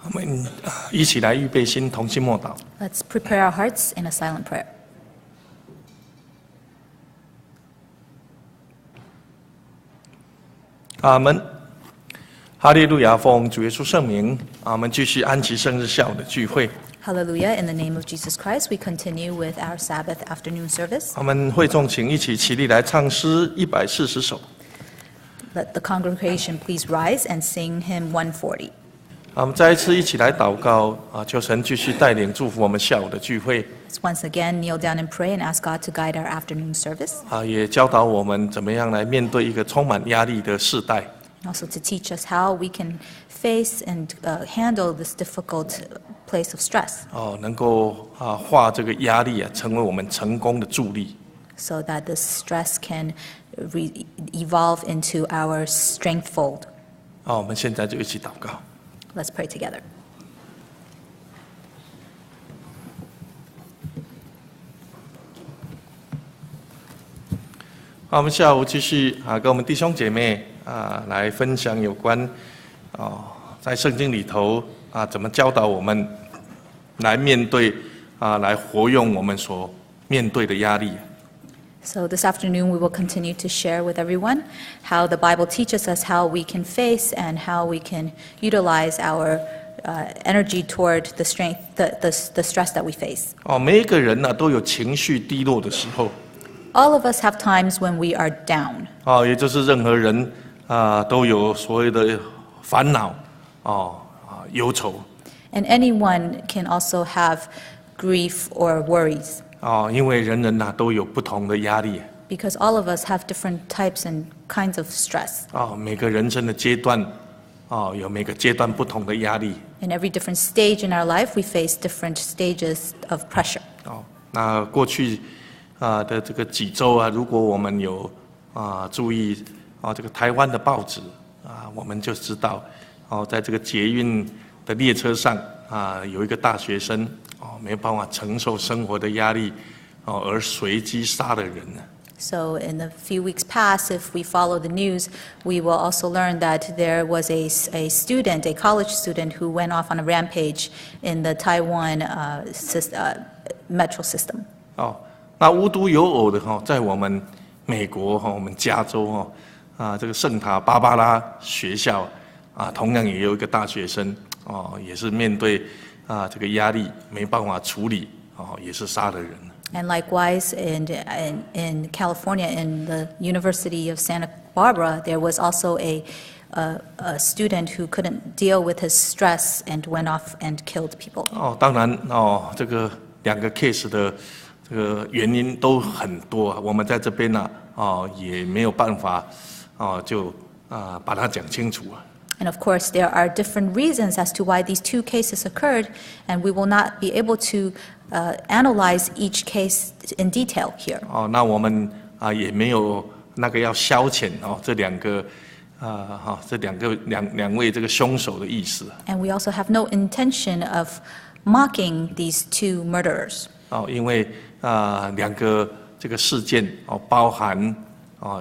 我们一起来预备心，同心默祷。Let's prepare our hearts in a silent prayer. 阿门。哈利路亚，奉主耶稣圣名，我们继续安息生日下午的聚会。Hallelujah. In the name of Jesus Christ, we continue with our Sabbath afternoon service. 我们会众请一起起立来唱诗140首。Let the congregation please rise and sing hymn 140. 我们再一次一起来祷告求神继续带领祝福我们下午的聚会。Let's once again kneel down and pray and ask God to guide our afternoon service. 也教导我们怎么样来面对一个充满压力的世代。And also to teach us how we can face and handle this difficult place of stress. 能够化这个压力成为我们成功的助力。So that this stress can evolve into our strength fold. 我们现在就一起祷告。Let's pray together. 我们下午继续跟我们弟兄姐妹来分享有关在圣经里头怎么教导我们来面对来活用我们所面对的压力。So this afternoon we will continue to share with everyone how the Bible teaches us how we can face and how we can utilize our energy toward the stress that we face. 每一个人都有情绪低落的时候。All of us have times when we are down. 也就是任何人都有所谓的烦恼忧愁。And anyone can also have grief or worries. 因为人人都有不同的压力。Because all of us have different types and kinds of stress. 每个人生的阶段有每个阶段不同的压力。In every different stage in our life, we face different stages of pressure. 那过去的这个几周如果我们有注意这个台湾的报纸我们就知道在这个捷运的列车上有一个大学生没有办法承受生活的压力而随机杀了人。So in the few weeks past, if we follow the news, we will also learn that there was a student, a college student, who went off on a rampage in the Taiwan metro system. 那无独有偶的在我们美国我们加州这个圣塔芭芭拉学校同样也有一个大学生也是面对这个压力没办法处理也是杀了人。And likewise, in California, in the University of Santa Barbara, there was also a student who couldn't deal with his stress and went off and killed people. 当然这个两个 case 的这个原因都很多我们在这边也没有办法就把它讲清楚。And of course, there are different reasons as to why these two cases occurred, and we will not be able to analyze each case in detail here. 那我们也没有那个要消遣这两位这个凶手的意思。And we also have no intention of mocking these two murderers. 因为两个这个事件包含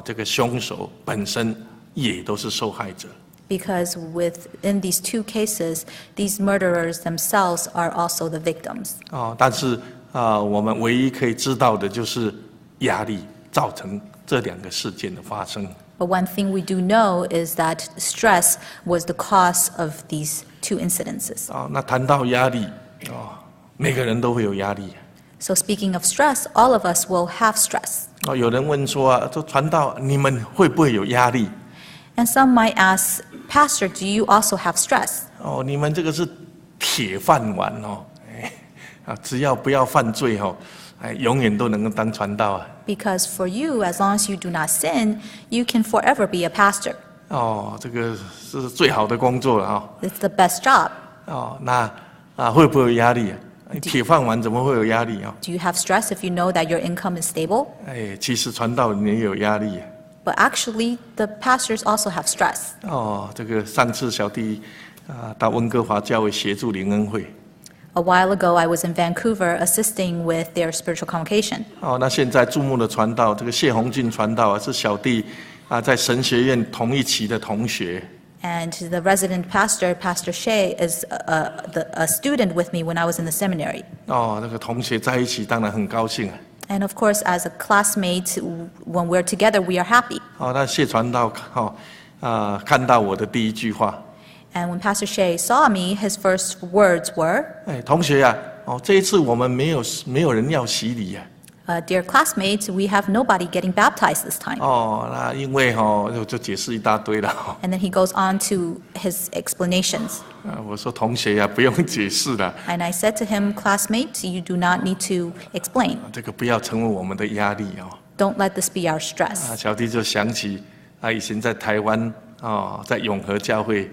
这个凶手本身也都是受害者。Because within these two cases, these murderers themselves are also the victims. 但是我们唯一可以知道的就是压力造成这两个事件的发生。But one thing we do know is that stress was the cause of these two incidences. 那谈到压力每个人都会有压力。So speaking of stress, all of us will have stress. 有人问说这传道你们会不会有压力？ And some might ask, Pastor, do you also have stress? 你们这个是铁饭碗只要不要犯罪永远都能够当传道Because for you, as long as you do not sin, you can forever be a pastor. 这个是最好的工作了It's the best job. 那会不会有压力铁饭碗怎么会有压力Do you have stress if you know that your income is stable? 其实传道人也有压力But actually, the pastors also have stress. 这个上次小弟到温哥华教会协助灵恩会。A while ago, I was in Vancouver assisting with their spiritual convocation. 那现在注目的传道，这个谢宏俊传道是小弟在神学院同一期的同学。And the resident pastor, Pastor Chou, is a student with me when I was in the seminary. 那个同学在一起当然很高兴啊。And of course, as a classmate, when we're together, we are happy. 那谢传道看到我的第一句话。And when Pastor Chou saw me, his first words were, 同学啊，这一次我们没有人要洗礼啊。Dear classmates, we have nobody getting baptized this time. 那因为就解释一大堆了。And then he goes on to his explanations. 我说同学呀，不用解释了。And I said to him, classmate, you do not need to explain. 这个不要成为我们的压力Don't let this be our stress. 小弟就想起以前在台湾在永和教会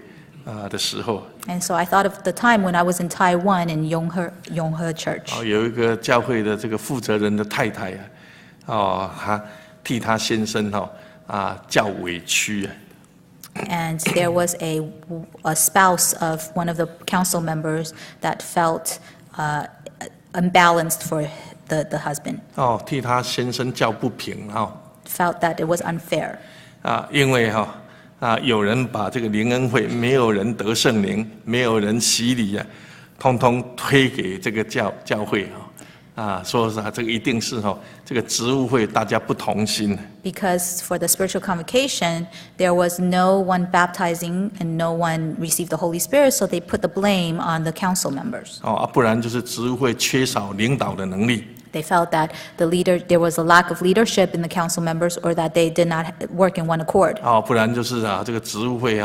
的时候。And so I thought of the time when I was in Taiwan in Yonghe Church. 有一个教会的这个负责人的太太她替她先生叫委屈。And there was a spouse of one of the council members that felt unbalanced for the husband. 替她先生叫不平Felt that it was unfair. 因为有人把这个灵恩会没有人得圣灵，没有人洗礼通通推给这个教会说是这个一定是这个职务会大家不同心。Because for the spiritual convocation, there was no one baptizing and no one received the Holy Spirit, so they put the blame on the council members. 不然就是职务会缺少领导的能力。They felt that there was a lack of leadership in the council members, or that they did not work in one accord. 不然就是这个职务会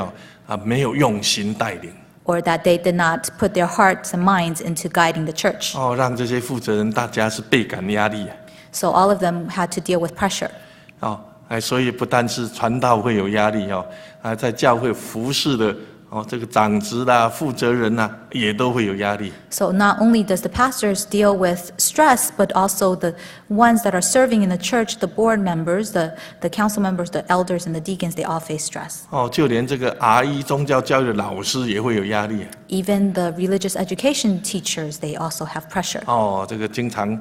没有用心带领。Or that they did not put their hearts and minds into guiding the church. 让这些负责人大家是倍感压力。So all of them had to deal with pressure. 所以不但是传道会有压力在教会服侍的这个长职啦、负责人也都会有压力。So not only does the pastors deal with stress, but also the ones that are serving in the church, the board members, the council members, the elders, and the deacons, they all face stress. 就连这个 R1 宗教教育的老师也会有压力。Even the religious education teachers, they also have pressure. 这个经常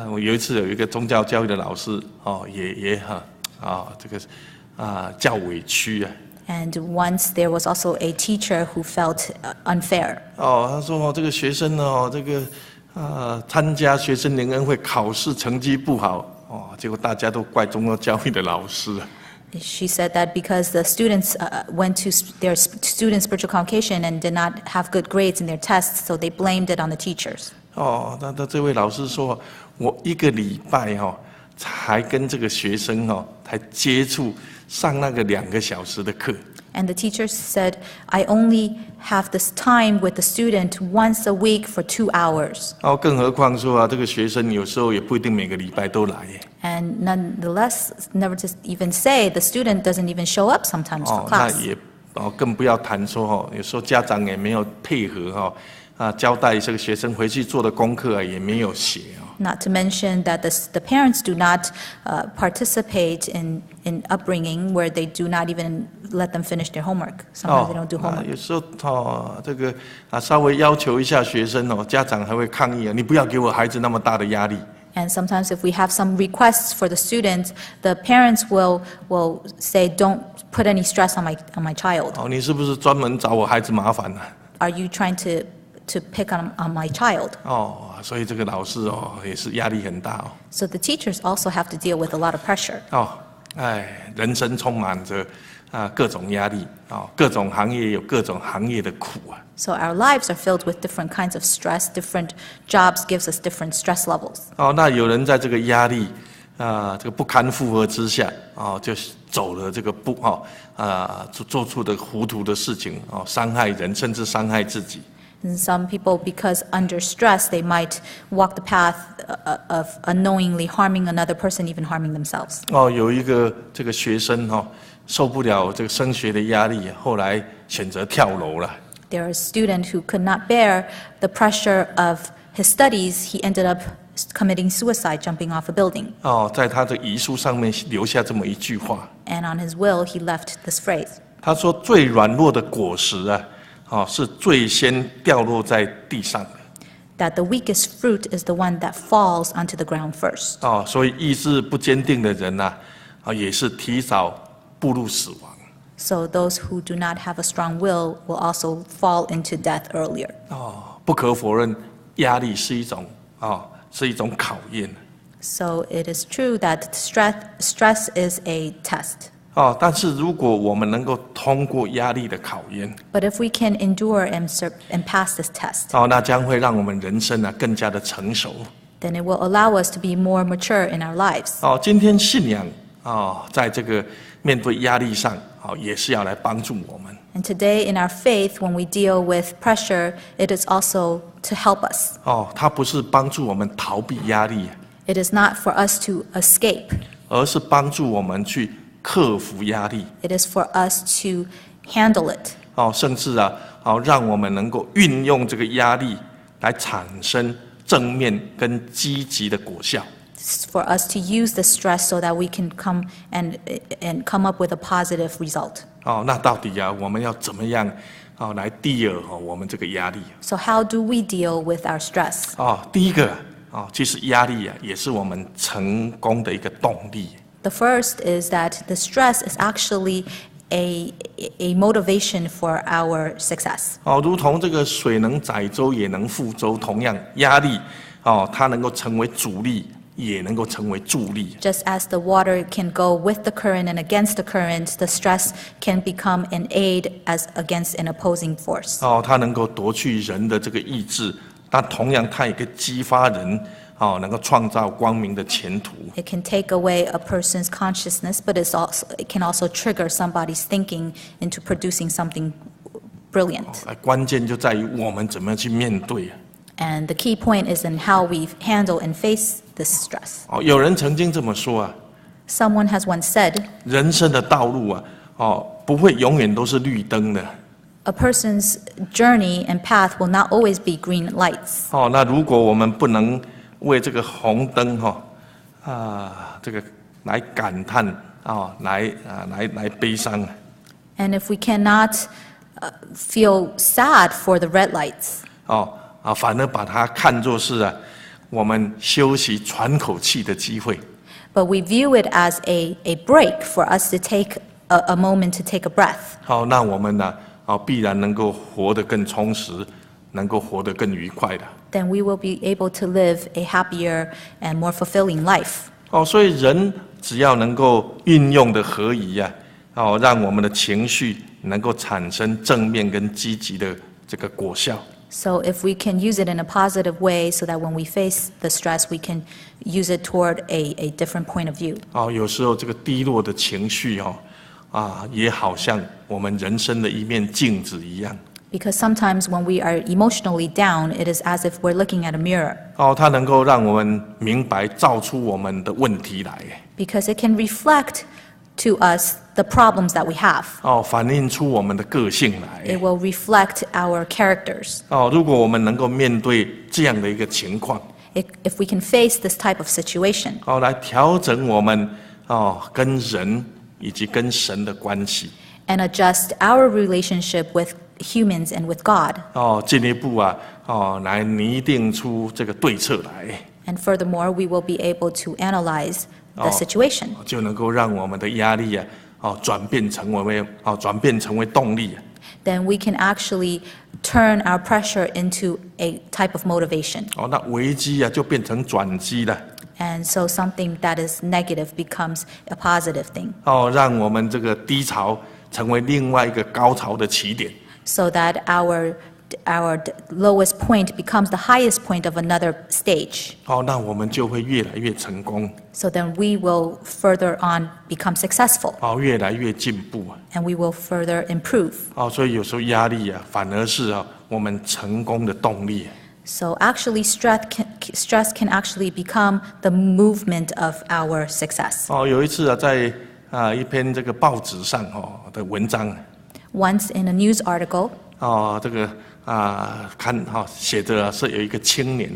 我有一次有一个宗教教育的老师也这个叫委屈。And once there was also a teacher who felt unfair. 他说这个学生这个参加学生灵恩会考试成绩不好结果大家都怪宗教教育的老师。She said that because the students went to their student spiritual convocation and did not have good grades in their tests, so they blamed it on the teachers. 那这位老师说，我一个礼拜才跟这个学生才接触上那个2个小时的课。And the teacher said, I only have this time with the student once a week for 2 hours. 更何况说这个学生有时候也不一定每个礼拜都来。And nonetheless, never to even say the student doesn't even show up sometimes for class. 那也更不要谈说有时候家长也没有配合交代这个学生回去做的功课也没有写。Not to mention that the parents do not participate in upbringing, where they do not even let them finish their homework. Sometimes they don't do homework. 有时候这个稍微要求一下学生家长还会抗议你不要给我孩子那么大的压力。And sometimes if we have some requests for the students, the parents will say, don't put any stress on my child. 你是不是专门找我孩子麻烦Are you trying to pick on my child? 所以这个老师也是压力很大So the teachers also have to deal with a lot of pressure. 人生充满着各种压力各种行业有各种行业的苦So our lives are filled with different kinds of stress. Different jobs gives us different stress levels. 那有人在这个压力这个不堪负荷之下就走了这个做出的糊涂的事情伤害人甚至伤害自己。And some people, because under stress, they might walk the path of unknowingly harming another person, even harming themselves. 有一个这个学生受不了这个升学的压力，后来选择跳楼了。There is a student who could not bear the pressure of his studies. He ended up committing suicide, jumping off a building. 在他的遗书上面留下这么一句话。And on his will, he left this phrase. 他说：“最软弱的果实是最先掉落在地上的。” That the weakest fruit is the one that falls onto the ground first. 所以意志不坚定的人也是提早步入死亡。So those who do not have a strong will also fall into death earlier. 不可否认，压力是一种考验。So it is true that stress is a test. 但是如果我们能够通过压力的考验， But if we can endure and pass this test, 那将会让我们人生更加的成熟。then it will allow us to be more mature in our lives. 今天信仰在这个面对压力上，也是要来帮助我们。And today in our faith, when we deal with pressure, it is also to help us. 它不是帮助我们逃避压力， It is not for us to escape. 而是帮助我们去克服压力。 It is for us to handle it. 甚至让我们能够运用这个压力来产生正面跟积极的果效。 It's for us to use the stress so that we can come come up with a positive result. 那到底我们要怎么样来 deal 我们这个压力？ So how do we deal with our stress? 第一个其实压力也是我们成功的一个动力。 The first is that the stress is actually a motivation for our success. 如同这个水能载舟也能覆舟，同样压力它能够成为阻力，也能够成为助力。 Just as the water can go with the current and against the current, the stress can become an aid as against an opposing force. 它能够夺去人的这个意志，但同样它也可以激发人能够创造光明的前途。 It can take away a person's consciousness, but it can also trigger somebody's thinking into producing something brilliant. 关键就在于我们怎么样去面对。 And the key point is in how we handle and face this stress. 有人曾经这么说Someone has once said, 人生的道路不会永远都是绿灯的。 a person's journey and path will not always be green lights. 那如果我们不能为这个红灯这个来感叹来悲伤。 And if we cannot feel sad for the red lights, 反而把它看作是我们休息喘口气的机会。 but we view it as a break for us to take a moment to take a breath, 那我们必然能够活得更充实，能够活得更愉快的。 then we will be able to live a happier and more fulfilling life. 所以人只要能够运用的合宜让我们的情绪能够产生正面跟积极的这个果效。 So if we can use it in a positive way so that when we face the stress, we can use it toward a different point of view. 有时候这个低落的情绪也好像我们人生的一面镜子一样。 Because sometimes when we are emotionally down, it is as if we're looking at a mirror. 它能够让我们明白照出我们的问题来。 Because it can reflect to us the problems that we have. 反映出我们的个性来。 It will reflect our characters. 如果我们能够面对这样的一个情况， If we can face this type of situation, 来调整我们跟人以及跟神的关系， and adjust our relationship with humans and with God. 进一步来拟定出这个对策来， And furthermore, we will be able to analyze the situation. 就能够让我们的压力转变成为动力。 Then we can actually turn our pressure into a type of motivation. 那危机就变成转机了。 And so something that is negative becomes a positive thing. 让我们这个低潮成为另外一个高潮的起点。 So that our lowest point becomes the highest point of another stage. 那我们就会越来越成功， So then we will further on become successful. 越来越进步。 And we will further improve. 所以有时候压力反而是我们成功的动力。 So actually stress can actually become the movement of our success. 有一次在一篇这个报纸上的文章， Once in a news article, 这个写着是有一个青年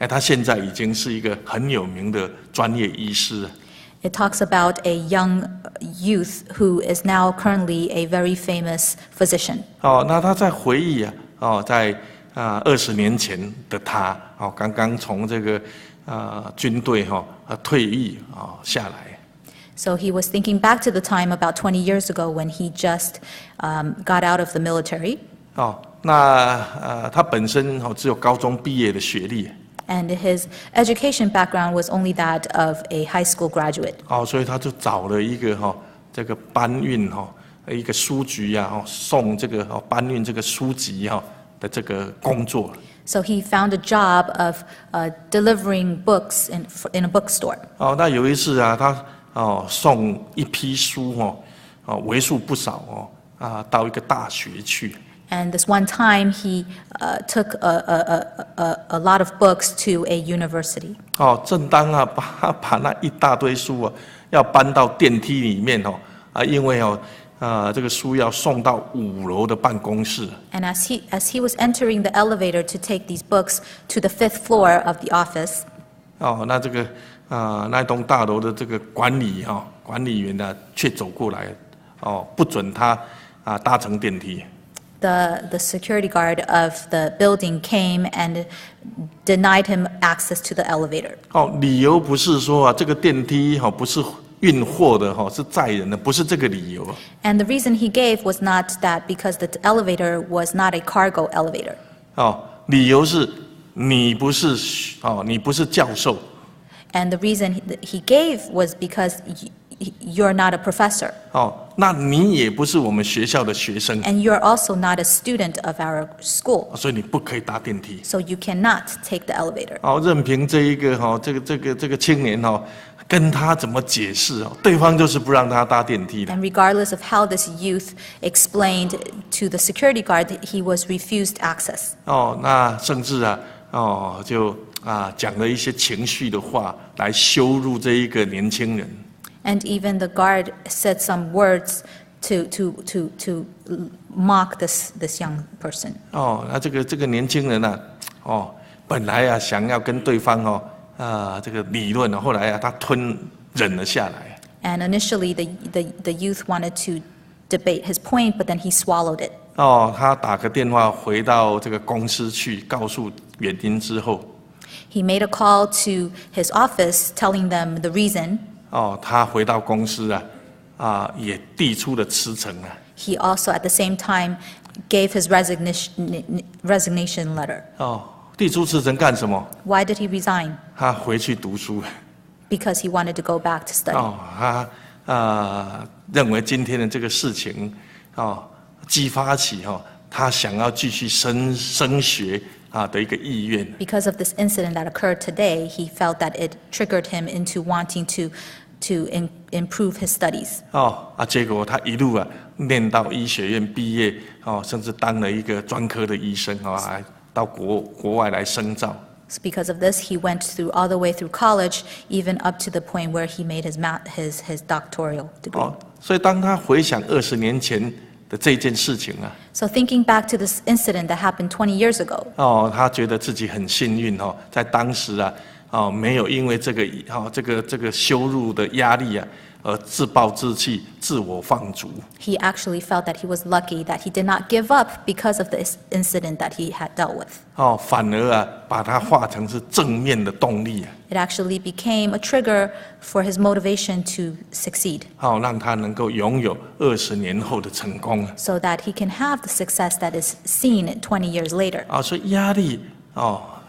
他现在已经是一个很有名的专业医师。 it talks about a young youth who is now currently a very famous physician. 那他在回忆在20年前的他刚刚从这个军队退役下来。So he was thinking back to the time about 20 years ago when he just got out of the military. 他本身只有高中毕业的学历。And his education background was only that of a high school graduate. 所以他就找了一个这个搬运一个书局送这个搬运这个书籍的这个工作。So he found a job of delivering books in a bookstore. 那有一次他送一批书为数不少到一个大学去。And this one time, he took a lot of books to a university. 正当把那一大堆书要搬到电梯里面因为这个书要送到5楼的办公室。And as he was entering the elevator to take these books to the 5th floor of the office. 那这个那栋大楼的这个管理员却走过来不准他搭乘电梯。The security guard of the building came and denied him access to the elevator. 理由不是说这个电梯不是运货的是载人的，不是这个理由。And the reason he gave was not that because the elevator was not a cargo elevator. 理由是你不是教授。And the reason he gave was because you're not a professor. 那你也不是我们学校的学生。And you're also not a student of our school. 所以你不可以搭电梯。So you cannot take the elevator. 任凭这一个这个青年跟他怎么解释对方就是不让他搭电梯的。And regardless of how this youth explained to the security guard, he was refused access. 那甚至就讲了一些情绪的话来羞辱这一个年轻人。And even the guard said some words to mock this young person. 那这个年轻人本来想要跟对方这个理论后来他忍了下来。And initially the youth wanted to debate his point, but then he swallowed it. 他打个电话回到这个公司去，告诉原因之后。He made a call to his office, telling them the reason. 他回到公司也递出了辞呈。He also at the same time gave his resignation letter. 递出辞呈干什么？ Why did he resign? 他回去读书。Because he wanted to go back to study. 他认为今天的这个事情激发起他想要继续升学的一个意愿。Because of this incident that occurred today, he felt that it triggered him into wanting to improve his studies. 结果他一路念到医学院毕业甚至当了一个专科的医生还到国外来深造。So because of this, he went all the way through college, even up to the point where he made his doctoral degree. 所以当他回想20年前的这件事情So thinking back to this incident that happened 20 years ago. 他觉得自己很幸运在当时没有因为这个羞辱的压力而自暴自弃、自我放逐。He actually felt that he was lucky that he did not give up because of this incident that he had dealt with. 反而把它化成是正面的动力。It actually became a trigger for his motivation to succeed. 让他能够拥有20年后的成功。So that he can have the success that is seen 20 years later. 所以压力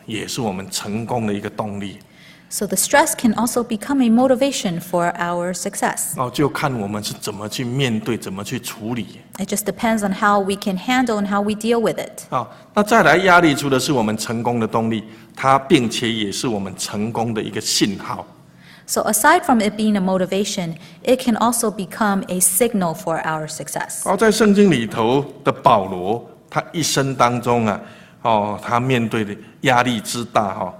也是我们成功的一个动力。So the stress can also become a motivation for our success. 就看我们是怎么去面对，怎么去处理。It just depends on how we can handle and how we deal with it. 那再来，压力除了是我们成功的动力，它并且也是我们成功的一个信号。So aside from it being a motivation, it can also become a signal for our success. 在圣经里头的保罗，他一生当中他面对的压力之大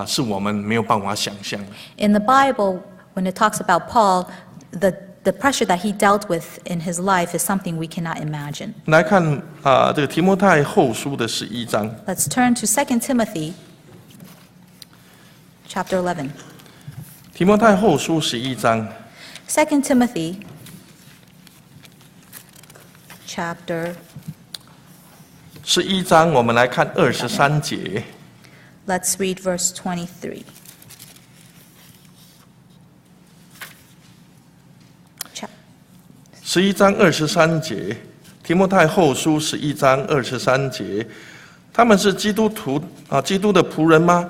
是我们没有办法想象的。In the Bible, when it talks about Paul, the pressure that he dealt with in his life is something we cannot imagine. 来看这个提摩太后书的11章。Let's turn to 2 Timothy, chapter 11. 提摩太后书11章。2 Timothy, chapter 11章，我们来看23节。Let's read verse 23. 11章23节，提摩太后书11章23节，他们是基督徒基督的仆人吗？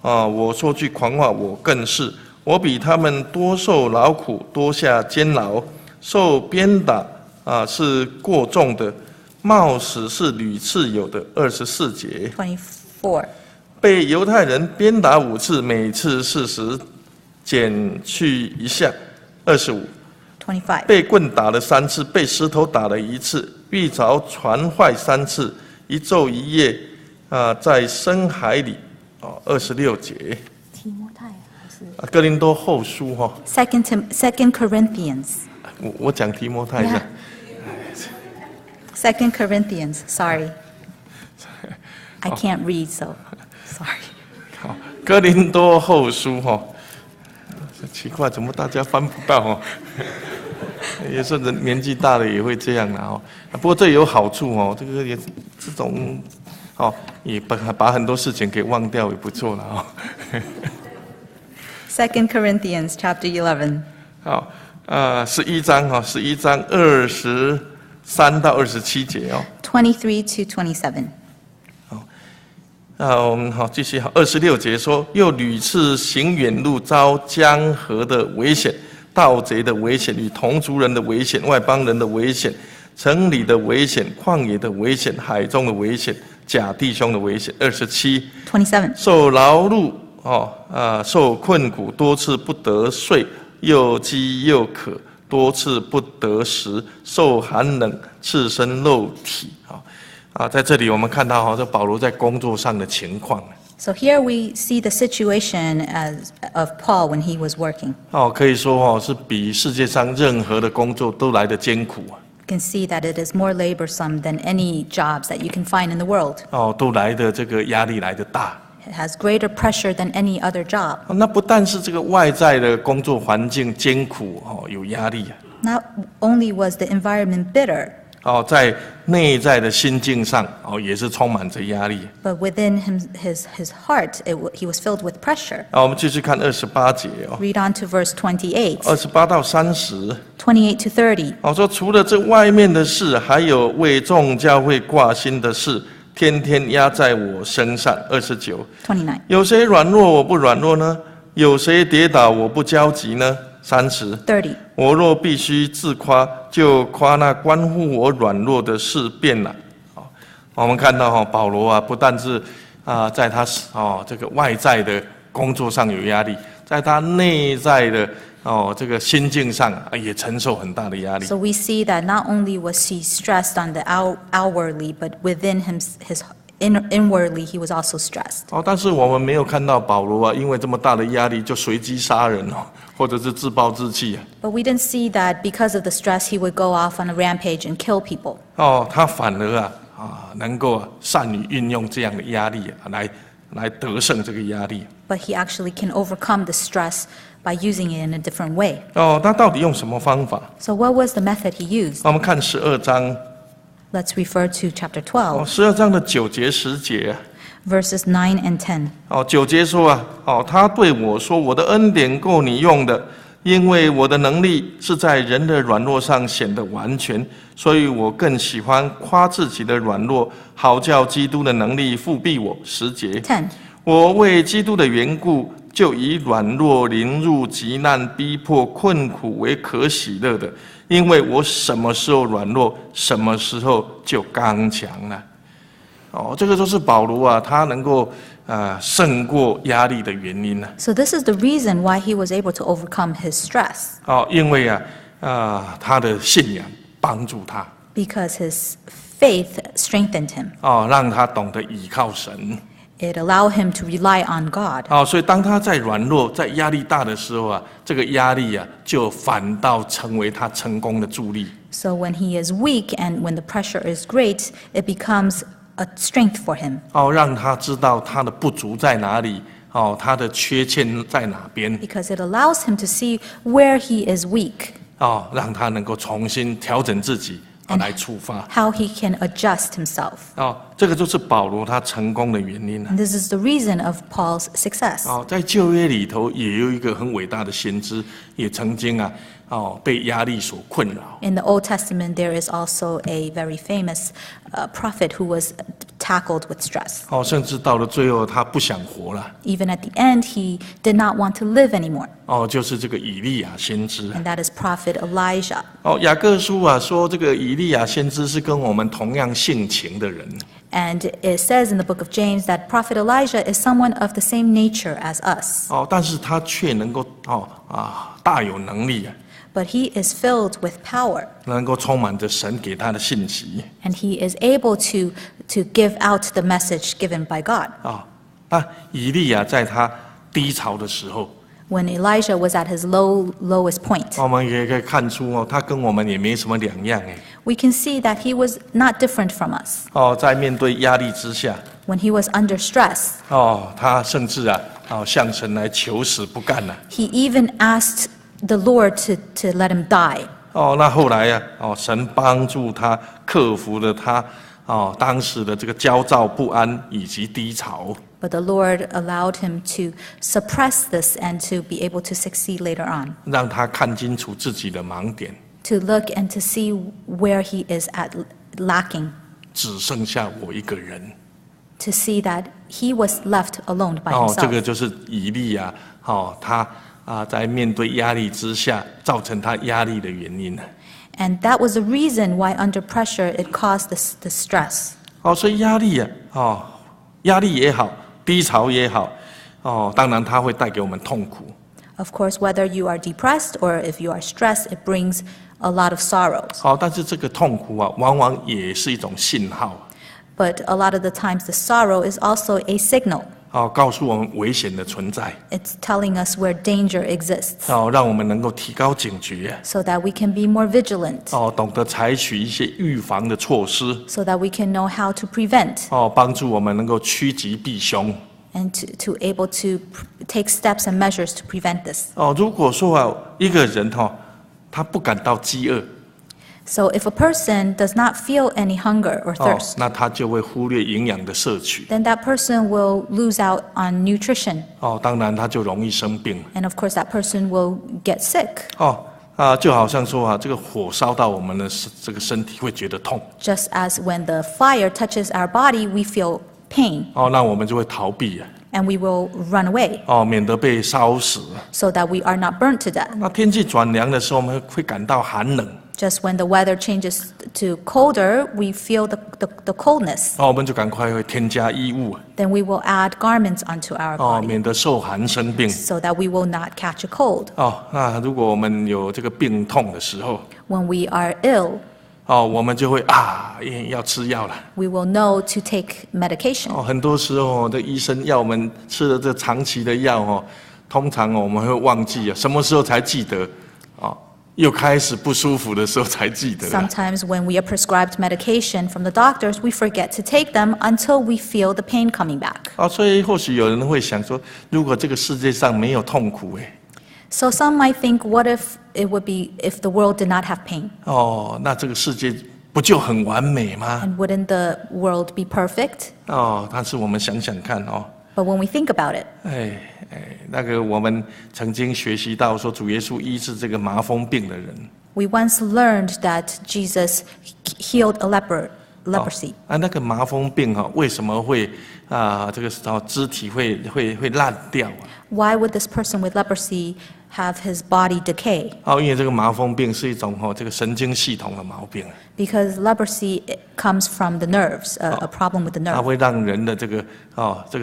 我说句狂话，我更是，我比他们多受劳苦，多下监牢，受鞭打是过重的，冒死是屡次有的。24节24. 被犹太人鞭打5次，每次40，减去一下。25 25. 被棍打了3次，被石头打了1次，遇着船坏3次，一昼一夜在深海里。26节。提摩太还是哥林多后书哈。Second Corinthians. 我讲提摩太一下。Second Corinthians. Sorry, I can't read, so sorry. 好，哥林多后书哈。奇怪，怎么大家翻不到哦？也是人年纪大了也会这样啦哦。不过这有好处哦，这个也这种。也把很多事情给忘掉也不错了哦。2 Corinthians chapter 11. 好，11章11章23到27节哦。23 to 27. 我们继续26节说，又屡次行远路，遭江河的危险、盗贼的危险、与同族人的危险、外邦人的危险、城里的危险、旷野的危险、海中的危险、假弟兄的危险。27 受劳碌受困苦，多次不得睡，又饥又渴，多次不得食，受寒冷，赤身露体。在这里我们看到这保罗在工作上的情况。So here we see the situation of Paul when he was working. 可以说是比世界上任何的工作都来得艰苦。You can see that it is more laborsome than any jobs that you can find in the world. 都来的这个压力来得大。It has greater pressure than any other job. 那不但是这个外在的工作环境艰苦有压力。Not only was the environment bitter. 在内在的心境上也是充满着压力。But within his heart, he was filled with pressure. 我们继续看28节Read on to verse 28. 28到30。28 to 30. 说除了这外面的事，还有为众教会挂心的事，天天压在我身上。29。29. 有谁软弱我不软弱呢？有谁跌倒我不焦急呢？30。我若必须自夸，就夸那关乎我软弱的事变了。我们看到保罗不但是在他这个外在的工作上有压力，在他内在的这个心境上也承受很大的压力。So we see that not only was he stressed on the outwardly, but within his inwardly he was also stressed. 但是我们没有看到保罗因为这么大的压力就随机杀人或者是自暴自弃。But we didn't see that because of the stress he would go off on a rampage and kill people. 他反而能够善于运用这样的压力来得胜这个压力。But he actually can overcome the stress by using it in a different way. 他到底用什么方法？ So what was the method he used? 我们看12章。Let's refer to chapter 12. 12章的9节10节。Verses 9 and 10. 9节说他对我说，我的恩典够你用的，因为我的能力是在人的软弱上显得完全，所以我更喜欢夸自己的软弱，好叫基督的能力复庇我。10节。10. 我为基督的缘故，就以软弱、凌辱、急难、逼迫、困苦为可喜乐的，因为我什么时候软弱，什么时候就刚强了。这个就是保罗他能够胜过压力的原因。So this is the reason why he was able to overcome his stress. 因为他的信仰帮助他。Because his faith strengthened him. 让他懂得倚靠神。It allowed him to rely on God. 所以当他在软弱、在压力大的时候这个压力就反倒成为他成功的助力。So when he is weak and when the pressure is great, it becomes a strength for him. 让他知道他的不足在哪里，他的缺陷在哪边。Because it allows him to see where he is weak. 让他能够重新调整自己，来出发。how he can adjust himself. 这个就是保罗他成功的原因。And this is the reason of Paul's success. 在旧约里头也有一个很伟大的先知，也曾经被压力所困扰。In the Old Testament, there is also a very famous prophet who was tackled with stress. 甚至到了最后他不想活了。Even at the end, he did not want to live anymore. 就是这个以利亚先知。And that is prophet Elijah. 雅各书说这个以利亚先知是跟我们同样性情的人。And it says in the book of James that prophet Elijah is someone of the same nature as us. 但是他却能够大有能力But he is filled with power. 能够充满着神给他的信息。And he is able to give out the message given by God. 那以利亚在他低潮的时候， When Elijah was at his lowest point, 我们也可以看出他跟我们也没什么两样we can see that he was not different from us. 在面对压力之下， When he was under stress, 他甚至向神来求死不干了。 he even asked the Lord to let him die. 那后来神帮助他克服了他当时的这个焦躁不安以及低潮。But the Lord allowed him to suppress this and to be able to succeed later on. 让他看清楚自己的盲点。To look and to see where he is lacking. 只剩下我一个人。To see that he was left alone by 这 himself. 个就是以利亚他在面对压力之下造成他压力的原因。And that was the reason why under pressure it caused the stress. 所以压力压力也好，低潮也好，当然它会带给我们痛苦。Of course, whether you are depressed or if you are stressed, it brings a lot of sorrows. 但是这个痛苦往往也是一种信号。But a lot of the times, the sorrow is also a signal. 告诉我们危险的存在。 It's telling us where danger exists. 让我们能够提高警觉。 So that we can be more vigilant. 懂得采取一些预防的措施。 So that we can know how to prevent. 帮助我们能够趋吉避凶。 And to able to take steps and measures to prevent this. 如果说一个人他不感到饥饿。 So if a person does not feel any hunger or thirst, 那他就会忽略营养的摄取。 then that person will lose out on nutrition. 当然他就容易生病。 And of course, that person will get sick. 就好像说这个火烧到我们的这个身体会觉得痛。 Just as when the fire touches our body, we feel pain. 那我们就会逃避And we will run away. 免得被烧死。 So that we are not burnt to death. 那天气转凉的时候，我们会感到寒冷。 Just when the weather changes to colder, we feel the coldness. 我们就赶快会添加衣物。 Then we will add garments onto our body. 免得受寒生病。 So that we will not catch a cold. 那如果我们有这个病痛的时候， When we are ill, 我们就会要吃药了。 we will know to take medication. 很多时候这医生要我们吃了这长期的药通常我们会忘记什么时候才记得又开始不舒服的时候才记得。 Sometimes when we are prescribed medication from the doctors, we forget to take them until we feel the pain coming back. 所以或许有人会想说，如果这个世界上没有痛苦So some might think, what if it would be if the world did not have pain? 那这个世界不就很完美吗？ And wouldn't the world be perfect? 但是我们想想看But when we think about it, 那个我们曾经学习到说，主耶稣医治这个麻风病的人。 we once learned that Jesus healed a leprosy. 那个麻风病为什么会这个肢体会烂掉Why would this person with leprosy have his body decay? 因为这个麻风病是一种这个神经系统的毛病。 Because leprosy comes from the nerves, a problem with the 它 nerve. 会让人的这个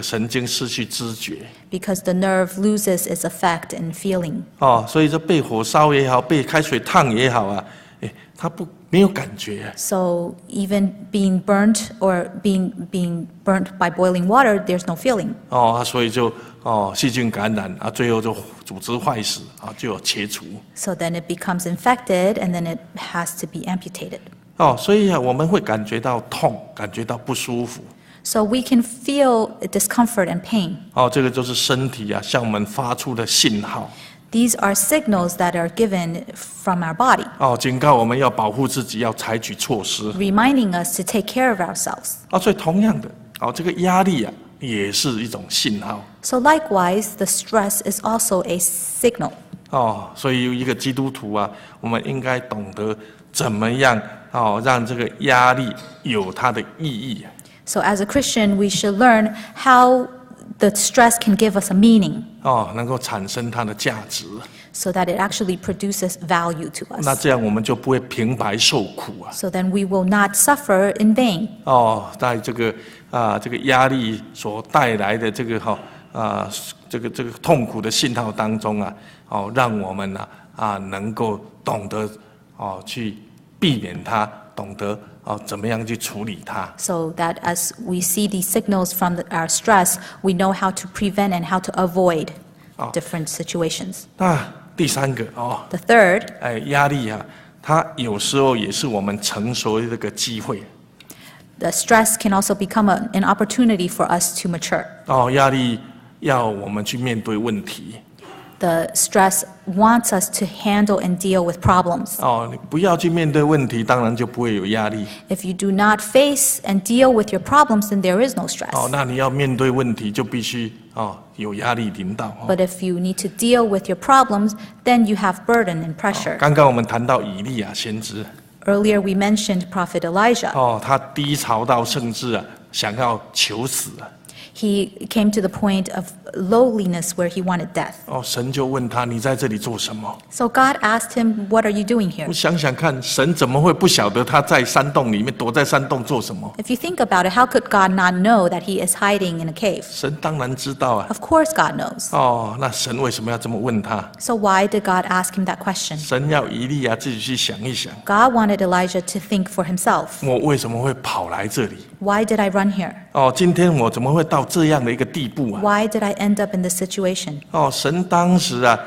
神经失去知觉。 Because the nerve loses its effect and feeling. 所以这被火烧也好，被开水烫也好它没有感觉。 So even being burnt or being burnt by boiling water, there's no feeling. 所以就细菌感染最后就组织坏死就有切除。 So then it becomes infected and then it has to be amputated. 所以我们会感觉到痛，感觉到不舒服。 So we can feel discomfort and pain. 这个就是身体向我们发出的信号。These are signals that are given from our body, 警告我们要保护自己，要采取措施。 reminding us to take care of ourselves. 所以同样的，这个压力啊，也是一种信号。 So likewise, the stress is also a signal. 所以一个基督徒啊，我们应该懂得怎么样让这个压力有它的意义。 So as a Christian, we should learn how the stress can give us a meaning, 能够产生它的价值。 so that it actually produces value to 那 us. 这样我们就不会平白受苦啊。 So then we will not suffer in vain. 在这个压力所带来的这个这个痛苦的信号当中啊，让我们能够懂得去避免它，懂得怎么样去处理它。 So that as we see these signals from our stress, we know how to prevent and how to avoid different situations. 那第三个The third, 压力啊，它有时候也是我们成熟的这个机会。 the stress can also become an opportunity for us to mature. 压力要我们去面对问题。 The stress wants us to handle and deal with problems. 你不要去面对问题，当然就不会有压力。 If you do not face and deal with your problems, then there is no stress. 那你要面对问题，就必须有压力临到。 But if you need to deal with your problems, then you have burden and pressure. 刚刚我们谈到以利亚先知， Earlier we mentioned Prophet Elijah. 他低潮到甚至想要求死啊。 He came to the point of lowliness where he wanted death. 神就问他：“你在这里做什么 So God asked him, "What are you doing？” here? 你想想看，神怎么会不晓得他在山洞里面躲在山洞做什么？ If you think about it, how could God not know that he is hiding in a cave? 神当然知道啊。 Of course God knows. 那神为什么要这么问他？ So why did God ask him that question? 神要以利亚自己去想一想， God wanted Elijah to think for himself. 我为什么会跑来这里？ Why did I run here? 今天我怎么会到这样的一个地步啊？ Why did I end up in this situation? 神当时啊，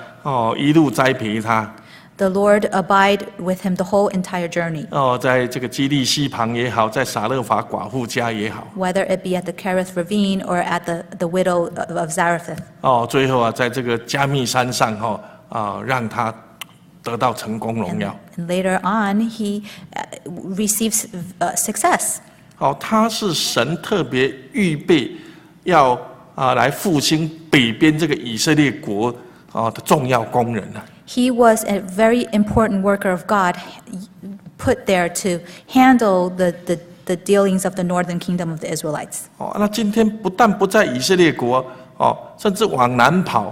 一路栽培他， The Lord abide with him the whole entire journey. 在这个基利溪旁也好，在撒勒法寡妇家也好， Whether it be at the Kerith ravine or at the widow of Zarephath. 最后啊，在这个加密山上让他得到成功荣耀。 And later on, he receives success. 他是神特别预备要来复兴北边这个以色列国的重要工人啊。 He was a very important worker of God put there to handle the dealings of the northern kingdom of the Israelites. 那今天不但不在以色列国甚至往南跑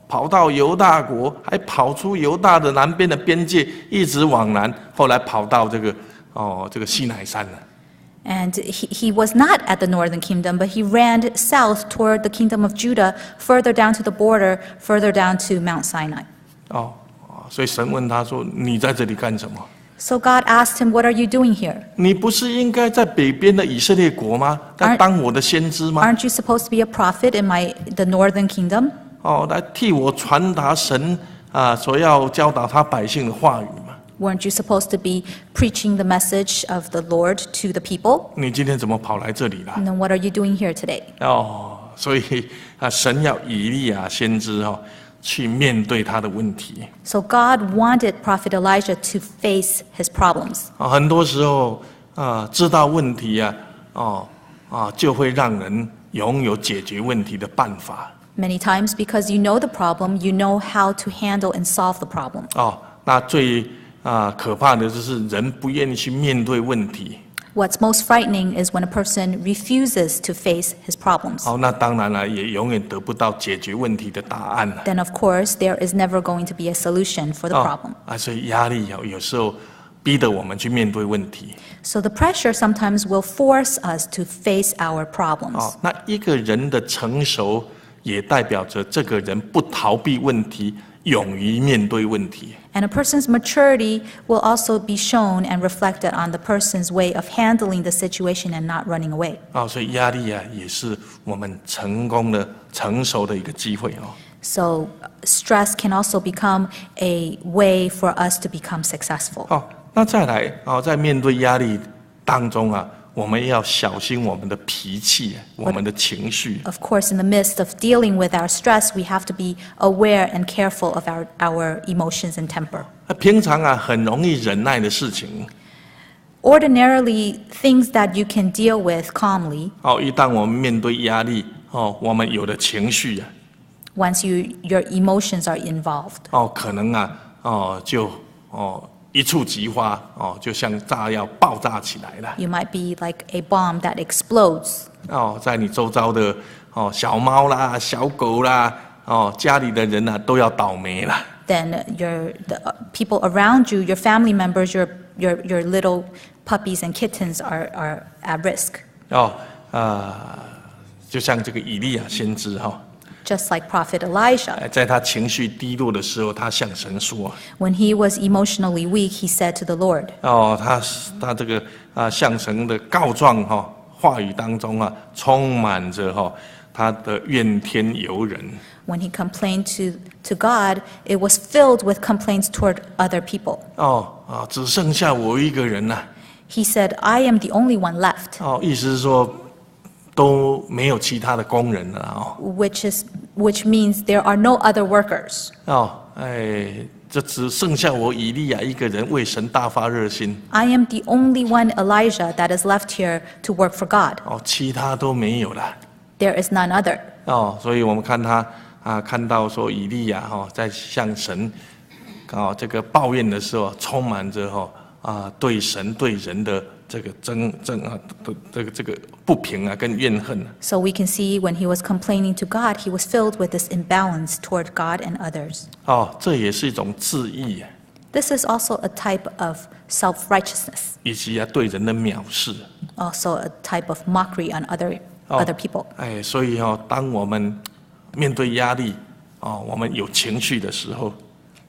跑到犹大国，还跑出犹大的南边的边界，一直往南，后来跑到这个西乃山了。 And he was not at the northern kingdom, but he ran south toward the kingdom of Judah, further down to the border, further down to Mount Sinai. 所以神问他说：“你在这里干什么？ So God asked him, "What are you doing here? 你不是应该在北边的以色列国吗？在当我的先知吗？ Aren't you supposed to be a prophet in the northern kingdom? 来替我传达神所要教导他百姓的话语吗？ Weren't you supposed to be preaching the message of the Lord to the people? 你今天怎么跑来这里了？” And then what are you doing here today? 所以神要以利亚先知去面对他的问题。 So God wanted Prophet Elijah to face his problems. 很多时候知道问题就会让人拥有解决问题的办法。 Many times, because you know the problem, you know how to handle and solve the problem. 那最可怕的就是人不愿意去面对问题。 What's most frightening is when a person refuses to face his problems. 那当然了，也永远得不到解决问题的答案了。 Then, of course, there is never going to be a solution for the problem. 所以压力有时候逼得我们去面对问题。 So the pressure sometimes will force us to face our problems. 那一个人的成熟，也代表着这个人不逃避问题，勇于面对问题。 And a person's maturity will also be shown and reflected on the person's way of handling the situation and not running away. 所以压力也是我们成熟的一个机会。 So stress can also become a way for us to become successful. 那再来在面对压力当中我们要小心我们的脾气，我们的情绪。Of course, in the midst of dealing with our stress, we have to be aware and careful of our emotions and temper. 平常很容易忍耐的事情， Ordinarily, things that you can deal with calmly, 一旦我们面对压力，我们有的情绪once your emotions are involved, 可能就一触即发，就像炸药爆炸起来了。 you might be like a bomb that explodes. 在你周遭的小猫啦、小狗啦，家里的人都要倒霉了。Then the people around you, your family members, your little puppies and kittens are at risk. 就像这个以利亚先知Just like Prophet Elijah, 在他情绪低落的时候，他向神说 when he was emotionally weak, he said to the Lord, 他这个向神的告状话语当中充满着他的怨天尤人。 when he complained to God, it was filled with complaints toward other people. 只剩下我一个人了。 He said, I am the only one left, 意思是说都没有其他的工人了which means there are no other workers. 这只剩下我以利亚一个人为神大发热心。 I am the only one, Elijah, that is left here to work for God. 其他都没有了。 There is none other. 所以我们看他看到说以利亚在向神这个抱怨的时候，充满着对神对人的这个这个不平跟怨恨。 So we can see when he was complaining to God, he was filled with this imbalance toward God and others. 这也是一种自义 This is also a type of self-righteousness, 以及对人的藐视。 also a type of mockery on other people. 所以当我们面对压力我们有情绪的时候，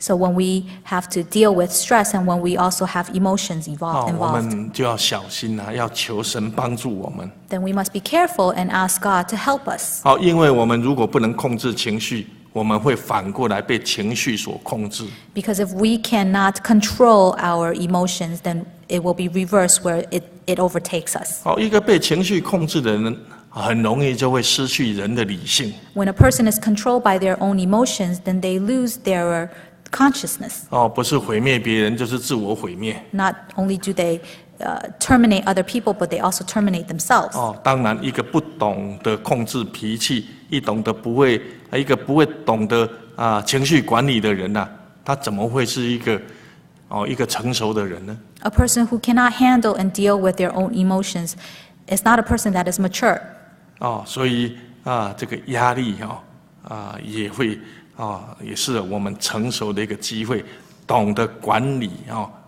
So when we have to deal with stress and when we also have emotions 我 involved, 们就要小心要求神帮助我们。 then we must be careful and ask God to help us. 因为我们如果不能控制情绪，我们会反过来被情绪所控制。 Because if we cannot control our emotions, then it will be reversed where it overtakes us. 一个被情绪控制的人，很容易就会失去人的理性。 When a person is controlled by their own emotions, then they lose their consciousness. 不是毁灭别人，就是自我毁灭。 Not only do they terminate other people, but they also terminate themselves. 当然，一个不懂得控制脾气，一个不会懂得情绪管理的人他怎么会是一个成熟的人呢？ A person who cannot handle and deal with their own emotions is not a person that is mature. 所以这个压力也是我们成熟的一个机会，懂得管理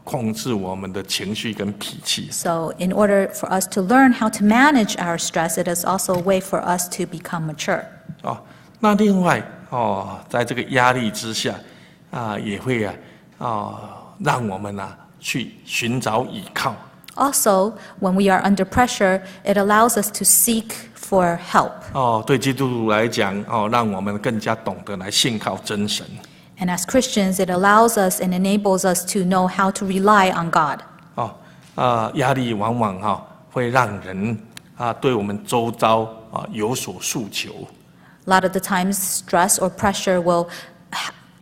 控制我们的情绪跟脾气。 So in order for us to learn how to manage our stress, it is also a way for us to become mature. 那另外在这个压力之下也会让我们去寻找依靠。 Also, when we are under pressure, it allows us to seek for help. 对基督徒来讲让我们更加懂得来信靠真神。 And as Christians, it allows us and enables us to know how to rely on God. 压力往往会让人对我们周遭有所诉求。 A lot of the times, stress or pressure will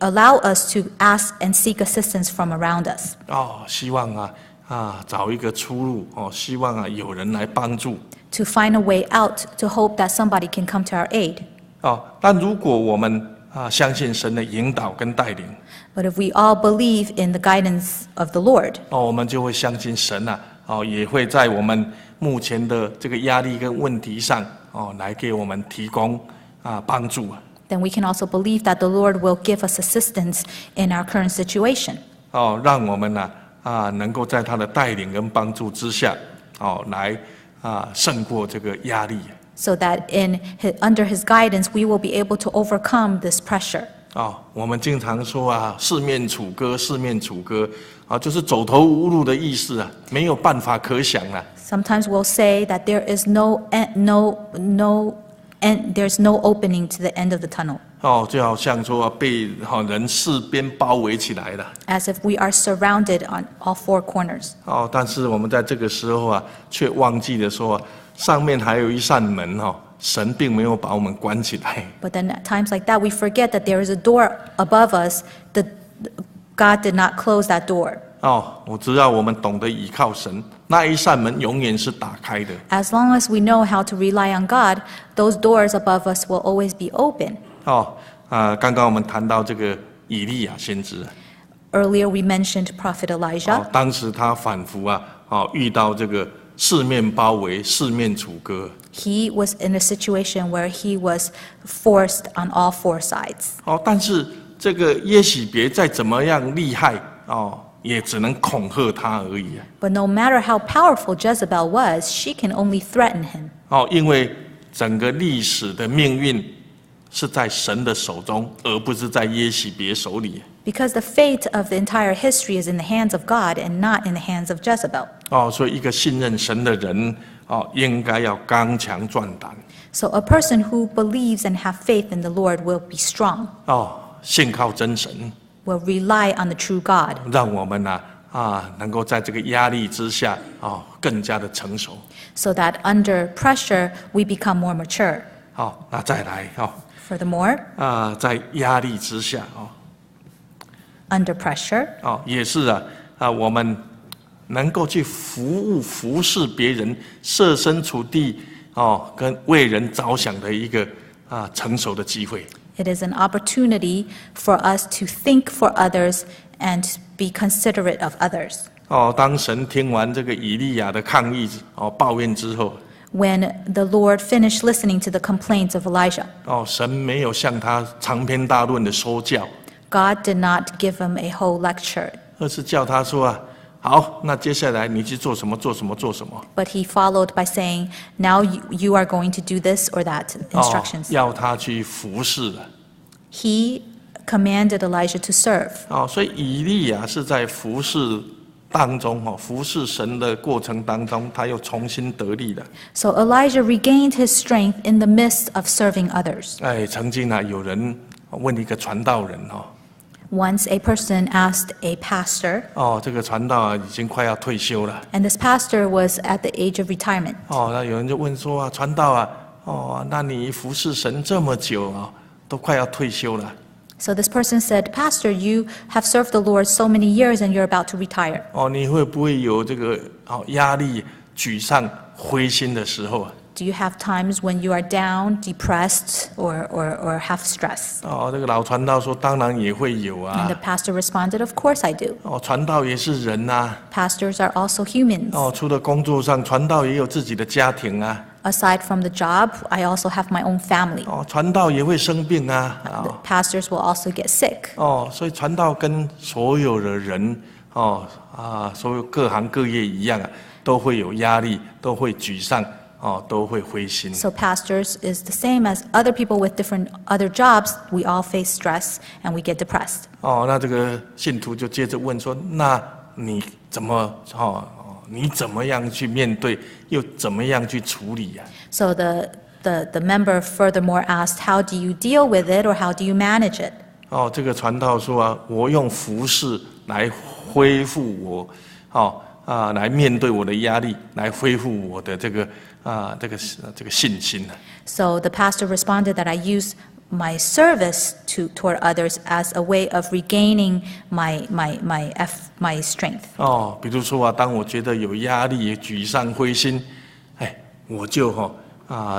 allow us to ask and seek assistance from around us. 希望找一个出路希望有人来帮助。 To find a way out, to hope that somebody can come to our aid. 但如果我们相信神的引导跟带领， But if we all believe in the guidance of the Lord, 我们就会相信神也会在我们目前的这个压力跟问题上来给我们提供帮助。 then we can also believe that the Lord will give us assistance in our current situation. 让我们能够在他的带领跟帮助之下来胜过这个压力。 So that under His guidance, we will be able to overcome this pressure. 我们经常说四面楚歌，四面楚歌就是走投无路的意思没有办法可想了。 Sometimes we'll say that there is there's no opening to the end of the tunnel. 就好像说被人四边包围起来了。as if we are surrounded on all four corners. 但是我们在这个时候却忘记了说，上面还有一扇门神并没有把我们关起来。But then at times like that, we forget that there is a door above us. God did not close that door. 我只要我们懂得倚靠神，那一扇门永远是打开的。As long as we know how to rely on God, those doors above us will always be open. 刚刚我们谈到这个以利亚先知。Earlier we mentioned Prophet Elijah. 当时他反复遇到这个四面包围、四面楚歌。He was in a situation where he was forced on all four sides. 但是这个耶洗别再怎么样厉害也只能恐吓他而已。But no matter how powerful Jezebel was, she can only threaten him. 因为整个历史的命运是在神的手中，而不是在耶洗别手里。Because the fate of the entire history is in the hands of God and not in the hands of Jezebel. 所以一个信任神的人应该要刚强壮胆。So a person who believes and have faith in the Lord will be strong. 信靠真神。Will rely on the true God. 让我们能够在这个压力之下更加的成熟。So that under pressure we become more mature. 那再来Furthermore, 在压力之下under pressure, 也是我们能够去服侍别人，设身处地跟为人着想的一个成熟的机会。it is an opportunity for us to think for others and be considerate of others. 当神听完这个以利亚的抗议抱怨之后， When the Lord finished listening to the complaints of Elijah, 神没有向他长篇大论的说教， God did not give him a whole lecture, 而是叫他说好，那接下来你去做什么做什么做什么。 but he followed by saying, now you are going to do this or that instructions. 要他去服侍了。 He commanded Elijah to serve. 所以以利亚是在服侍当中服侍神的过程当中，他又重新得力了。 So Elijah regained his strength in the midst of serving others. 曾经有人问一个传道人Once a person asked a pastor, 这个传道已经快要退休了。 and this pastor was at the age of retirement. 那有人就问说传道那你服侍神这么久都快要退休了。 So this person said, Pastor, you have served the Lord so many years and you're about to retire. 你会不会有这个压力、沮丧、灰心的时候Do you have times when you are down, depressed, or have stress? 这个老传道说当然也会有 And the pastor responded, Of course I do. 传道也是人Pastors are also humans. 除了工作上，传道也有自己的家庭Aside from the job, I also have my own family. 传道也会生病The pastors will also get sick. 所以传道跟所有的人所有各行各业一样都会有压力，都会沮丧都会灰心。 So pastors is the same as other people with different other jobs. We all face stress and we get depressed. 那这个信徒就接着问说：那你怎么你怎么样去面对，又怎么样去处理So the member furthermore asked, how do you deal with it or how do you manage it? 这个传道说我用服事来恢复我来面对我的压力，来恢复我的这个信心。 So the pastor responded that I use my service toward others as a way of regaining my strength. 比如说当我觉得有压力、沮丧、灰心，我就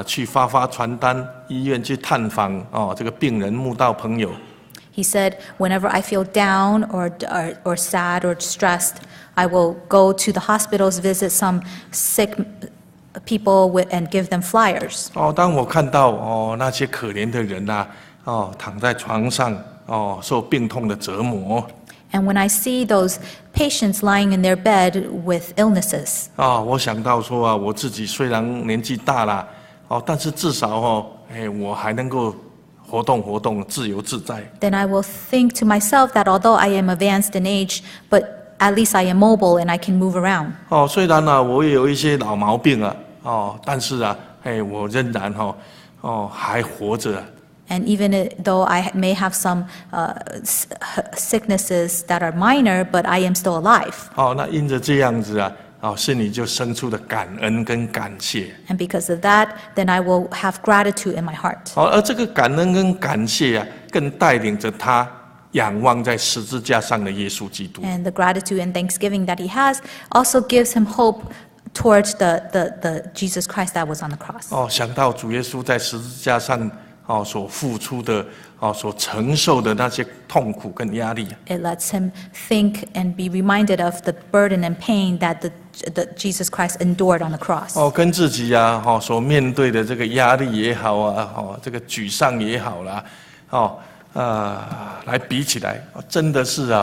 去发传单，医院去探访这个病人、慕道朋友。 He said, whenever I feel down or sad or stressed, I will go to the hospitals, visit some sick people and give them flyers. 当我看到那些可怜的人躺在床上受病痛的折磨。 And when I see those patients lying in their bed with illnesses, 我想到说我自己虽然年纪大了但是至少我还能够活动，自由自在。 then I will think to myself that although I am advanced in age, but at least I am mobile and I can move around. 虽然我也有一些老毛病但是我仍然还活着。And even though I may have some sicknesses that are minor, but I am still alive. 那因着这样子啊，心里就生出了感恩跟感谢。And because of that, then I will have gratitude in my heart. 而这个感恩跟感谢啊，更带领着他仰望在十字架上的耶稣基督。And the gratitude and thanksgiving that he has also gives him hope towards the Jesus Christ that was on the cross. 想到主耶稣在十字架上所付出的所承受的那些痛苦跟压力。It lets him think and be reminded of the burden and pain that the Jesus Christ endured on the cross. 跟自己啊所面对的这个压力也好啊，这个沮丧也好啦，来比起来，真的是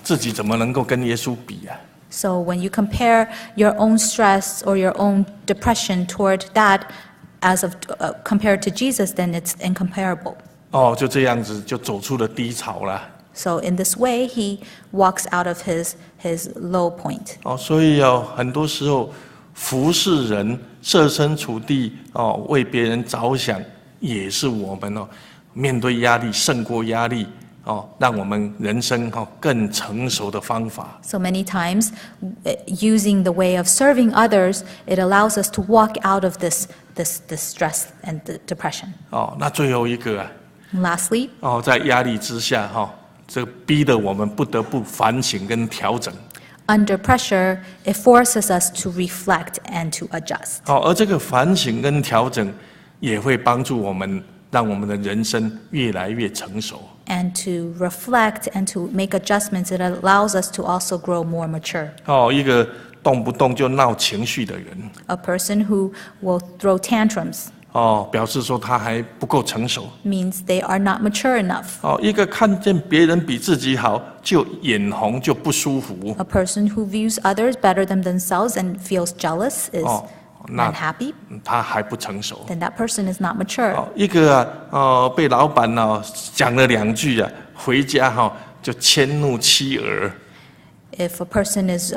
自己怎么能够跟耶稣比啊？ So when you compare your own stress or your own depression toward that as of compared to Jesus, then it's incomparable. 就这样子就走出了低潮啦。So in this way, he walks out of his low point. 所以很多时候服侍人、设身处地为别人着想，也是我们面对压力胜过压力。让我们人生更成熟的方法。So many times, using the way of serving others, it allows us to walk out of this stress and the depression. 那最后一个Lastly, 在压力之下这逼得我们不得不反省跟调整。under pressure, it forces us to reflect and to adjust. 而这个反省跟调整也会帮助我们，让我们的人生越来越成熟。And to reflect and to make adjustments, it allows us to also grow more mature. 一个动不动就闹情绪的人， A person who will throw tantrums 表示说他还不够成熟。 means they are not mature enough. 一个看见别人比自己好就眼红就不舒服。 A person who views others better than themselves and feels jealous is unhappy. 他还不成熟。 Then that person is not mature. 一个被老板讲了2句回家就迁怒妻儿。 If a person is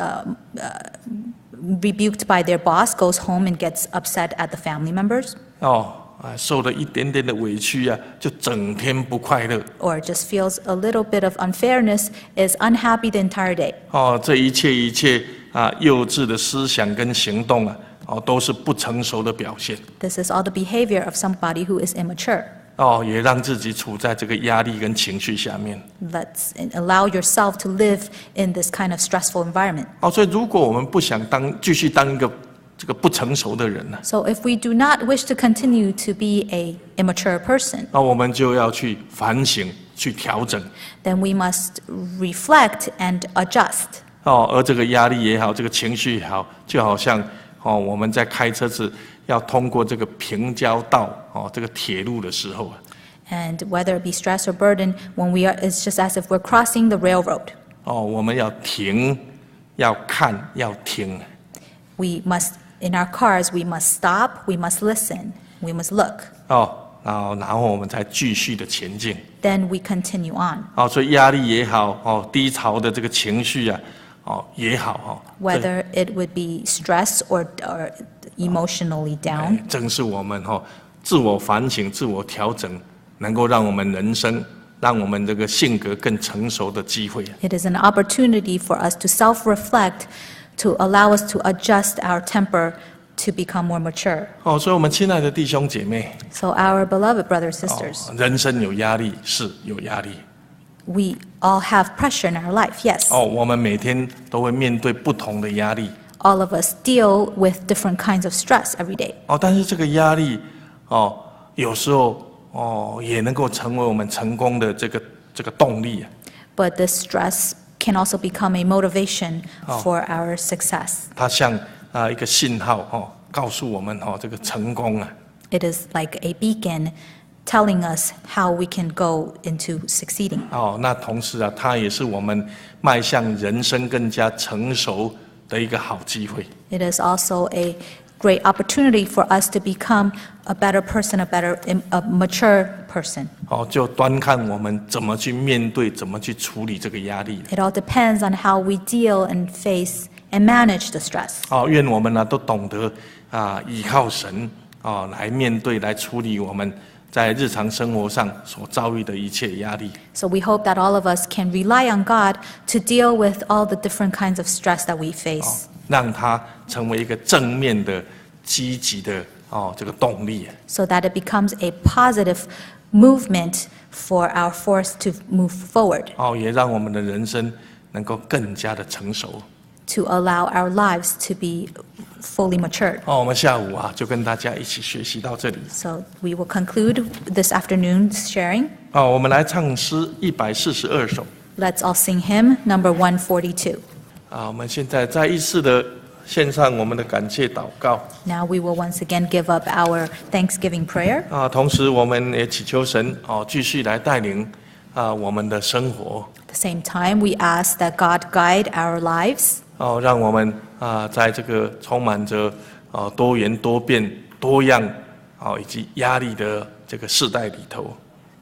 rebuked by their boss, goes home and gets upset at the family members, 受了一点点的委屈就整天不快乐。 or just feels a little bit of unfairness, is unhappy the entire day. 这一切幼稚的思想跟行动都是不成熟的表现。 This is all the behavior of somebody who is immature. 也让自己处在这个压力跟情绪下面。 Let's allow yourself to live in this kind of stressful environment. 所以如果我们不想继续当一个这个不成熟的人呢， So if we do not wish to continue to be an immature person, 我们就要去反省、去调整。 then we must reflect and adjust. 而这个压力也好，这个情绪也好，就好像我们在开车子要通过这个平交道这个铁路的时候 And whether it be stress or burden, when we are, it's just as if we're crossing the railroad. 我们要停，要看，要听。 We must, in our cars, we must stop, we must listen, we must look. 然后我们才继续的前进。 Then we continue on. 所以压力也好，低潮的这个情绪也好Whether it would be stress or emotionally down, 正是我们自我反省、自我调整，能够让我们人生、让我们这个性格更成熟的机会。 it is an opportunity for us to self-reflect, to allow us to adjust our temper to become more mature. 所以我们亲爱的弟兄姐妹， So our beloved brothers and sisters, 人生有压力是有压力。 we all have pressure in our life, yes. 我们每天都会面对不同的压力。 All of us deal with different kinds of stress every day. 但是这个压力有时候也能够成为我们成功的这个动力。 But this stress can also become a motivation for our success. 它像一个信号告诉我们这个成功It is like a beacon telling us how we can go into succeeding. 那同时它也是我们迈向人生更加成熟的一个好机会。 It is also a great opportunity for us to become a better person, a mature person. 就端看我们怎么去面对，怎么去处理这个压力。 It all depends on how we deal and face and manage the stress. 愿我们都懂得依靠神来面对、来处理我们在日常生活上所遭遇的一切压力。So we hope that all of us can rely on God to deal with all the different kinds of stress that we face. 让它成为一个正面的、积极的这个动力。So that it becomes a positive movement for our force to move forward. 也让我们的人生能够更加的成熟。To allow our lives to be fully matured. 我们下午就跟大家一起学习到这里。So we will conclude this afternoon's sharing. 我们来唱诗142首。Let's all sing hymn number 142. 我们现在再一次的献上我们的感谢祷告。Now we will once again give up our Thanksgiving prayer. 同时我们也祈求神继续来带领我们的生活。At the same time, we ask that God guide our lives. 让我们在这个充满着多元多变多样以及压力的这个世代里头。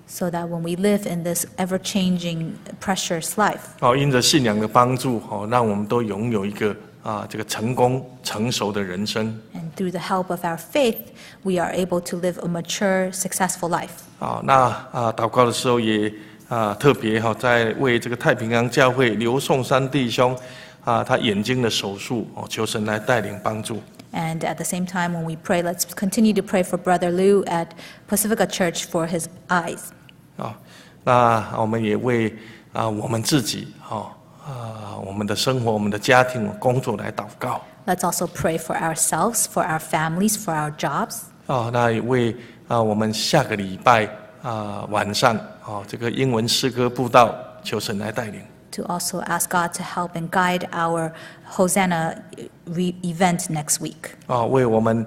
So that when we live in this ever-changing, precious life. 因着信仰的帮助让我们都拥有一个这个成功成熟的人生。And through the help of our faith, we are able to live a mature, successful life. 那祷告的时候也特别在为这个太平洋教会刘颂山弟兄他眼睛的手术求神来带领帮助。And at the same time, when we pray, let's continue to pray for Brother Liu at Pacifica Church for his eyes. 那我们也为我们自己我们的生活、我们的家庭、工作来祷告。Let's also pray for ourselves, for our families, for our jobs. 那也为我们下个礼拜晚上这个英文诗歌布道求神来带领。To also ask God to help and guide our Hosanna event next week. 为我们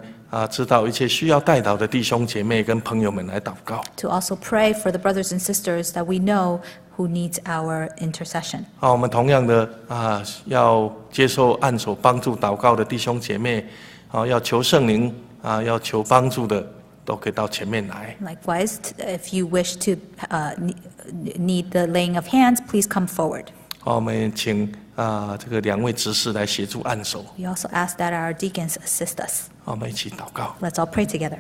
知道一切需要代祷的弟兄姐妹跟朋友们来祷告。To also pray for the brothers and sisters that we know who needs our intercession. 我们同样的要接受按手帮助祷告的弟兄姐妹要求圣灵要求帮助的都可以到前面来。Likewise, if you wish to need the laying of hands, please come forward. 我们请这个2位执事来协助按手。We also ask that our deacons assist us. 我们一起祷告。 Let's all pray together.